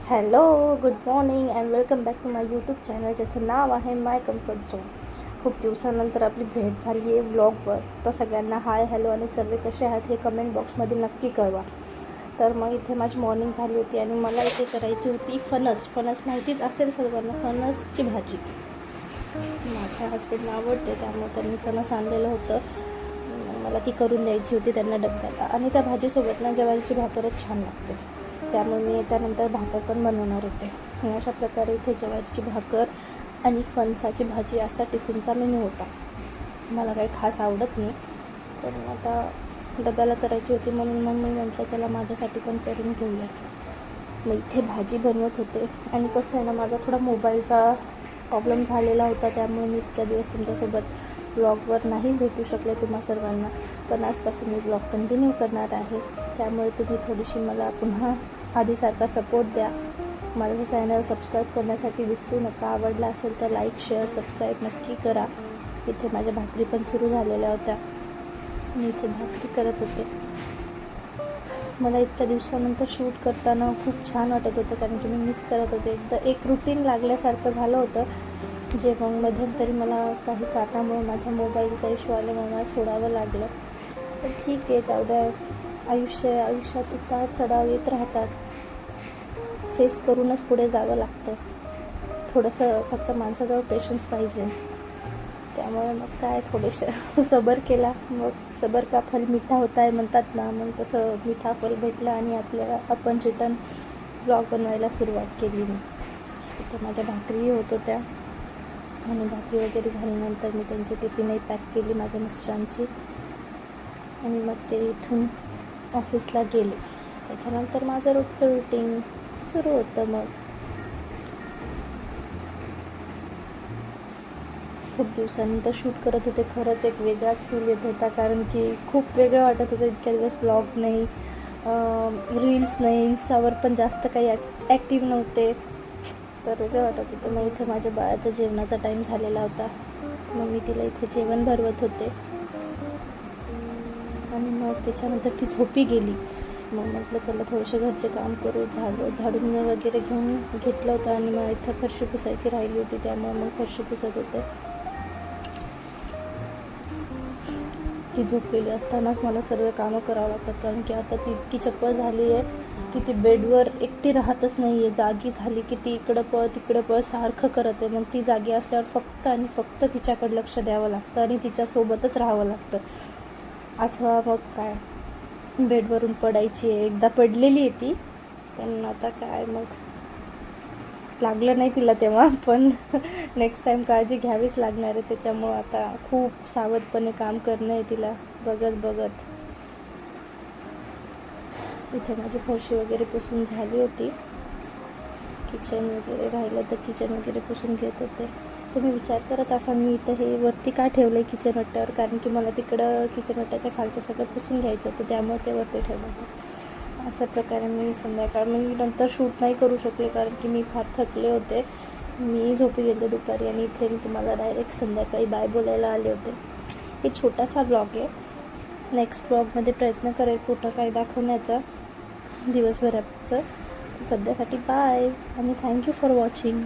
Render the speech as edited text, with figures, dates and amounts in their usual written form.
Hello, good morning and welcome back to my YouTube channel, ज्याचं नाव आहे माय comfort zone. खूप दिवसानंतर आपली भेट झाली आहे व्लॉगवर. तर सगळ्यांना हाय, हॅलो आणि सर्व कसे आहात हे कमेंट बॉक्समध्ये नक्की कळवा. तर मग इथे माझी मॉर्निंग झाली होती आणि मला इथे करायची होती फणस माहितीच असेल सर्वांना, फणसची भाजी. माझ्या हस्बंडला आवडते, त्यामुळे त्यांनी फणस आणलेलं होतं. मला ती करून द्यायची होती त्यांना डब्याला. आणि त्या भाजीसोबत ना ज्वारीची भाकरच छान लागते, त्यामुळे मी याच्यानंतर भाकर पण बनवणार होते. अशा प्रकारे इथे ज्वारीची भाकर आणि फणसाची भाजी असा टिफिनचा मेनू होता. मला काही खास आवडत नाही, तर आता डब्याला करायची होती म्हणून मग मी म्हटलं चला माझ्यासाठी पण करून घेऊयात. मग इथे भाजी बनवत होते. आणि कसं आहे ना, माझा थोडा मोबाईलचा प्रॉब्लेम झालेला होता, त्यामुळे मी इतक्या दिवस तुमच्यासोबत व्लॉगवर नाही भेटू शकले तुम्हा सर्वांना. पण आजपासून मी व्लॉग कंटिन्यू करणार आहे, त्यामुळे तुम्ही थोडीशी मला पुन्हा आधीसारखा सपोर्ट द्या. माझं चॅनल सबस्क्राईब करण्यासाठी विसरू नका. आवडला असेल तर लाईक, शेअर, सबस्क्राईब नक्की करा. इथे माझ्या भाकरी पण सुरू झालेल्या होत्या. मी इथे भाकरी करत होते. मला इतक्या दिवसानंतर शूट करताना खूप छान वाटत होतं, कारण की मी मिस करत होते. एकदा एक रुटीन लागल्यासारखं झालं होतं, जे मग मध्यंतरी मला काही कारणामुळे माझ्या मोबाईलचा इश्यू आल्यामुळे मला सोडावं लागलं. पण ठीक आहे, जाऊ द्या. आयुष्यात उतार चढाव येत राहतात. फेस करूनच पुढे जावं लागतं. थोडंसं फक्त माणसाजवळ पेशन्स पाहिजे. त्यामुळे मग काय, थोडेसे सबर केला. मग सबर का फल मिठा होता आहे म्हणतात ना, मग तसं मिठा फल भेटलं आणि आपण रिटर्न व्लॉग बनवायला सुरुवात केली. मी इथे माझ्या भाकरीही होत होत्या आणि भाकरी वगैरे झाल्यानंतर मी त्यांची टिफिनही पॅक केली माझ्या मिस्टरांची. आणि मग ते इथून ऑफिसला गेले. त्याच्यानंतर माझं रोजचं रुटीन सुरू होतं. मग खूप दिवसानंतर शूट करत होते. खरंच एक वेगळाच फील येत होता, कारण की खूप वेगळं वाटत होतं. इतक्या दिवस ब्लॉग नाही, रील्स नाही, इन्स्टावर पण जास्त काही ॲक्टिव्ह नव्हते, तर वेगळं वाटत होतं. मग इथे माझ्या बाळाचा जेवणाचा टाईम झालेला होता. मग मी तिला इथे जेवण भरवत होते आणि मग त्याच्यानंतर ती झोपी गेली. मग म्हटलं चला थोडेसे घरचे काम करू. झाडून वगैरे घेतलं होतं आणि मग इथं फरशी पुसायची राहिली होती, त्यामुळे मग फरशी पुसत होते. ती झोपलेली असतानाच मला सर्व कामं करावं लागतात, कारण की आता ती इतकी चप्पल झाली आहे की ती बेडवर एकटी राहतच नाही आहे. जागी झाली की ती तिकडं पळ सारखं करत आहे. मग ती जागी असल्यावर फक्त आणि फक्त तिच्याकडे लक्ष द्यावं लागतं आणि तिच्यासोबतच राहावं लागतं. अथवा मग काय, बेडवरून पडायची आहे. एकदा पडलेली आहे ती, पण आता काय, मग लागलं नाही तिला तेव्हा, पण नेक्स्ट टाईम काळजी घ्यावीच लागणार आहे. त्याच्यामुळं आता खूप सावधपणे काम करणं आहे तिला बघत. इथे माझी फरशी वगैरे पुसून झाली होती. किचन वगैरे राहिलं तर किचन वगैरे पुसून घेत होते. तुम्ही विचार करत असाल मी इथं हे वरती का ठेवलं आहे किचन वट्ट्यावर, कारण की मला तिकडं किचन वट्ट्याच्या खालचं सगळं पुसून घ्यायचं होतं, त्यामुळे ते वरती ठेवलं होतं. अशा प्रकारे मी मी नंतर शूट नाही करू शकले, कारण की मी फार थकले होते. मी झोपी गेले दुपारी आणि इथे मी तुम्हाला डायरेक्ट संध्याकाळी बाय बोलायला आले होते. हे छोटासा ब्लॉग आहे. नेक्स्ट ब्लॉगमध्ये प्रयत्न करेल कुठं काय दाखवण्याचा दिवसभराचं. सध्यासाठी बाय आणि थँक्यू फॉर वॉचिंग.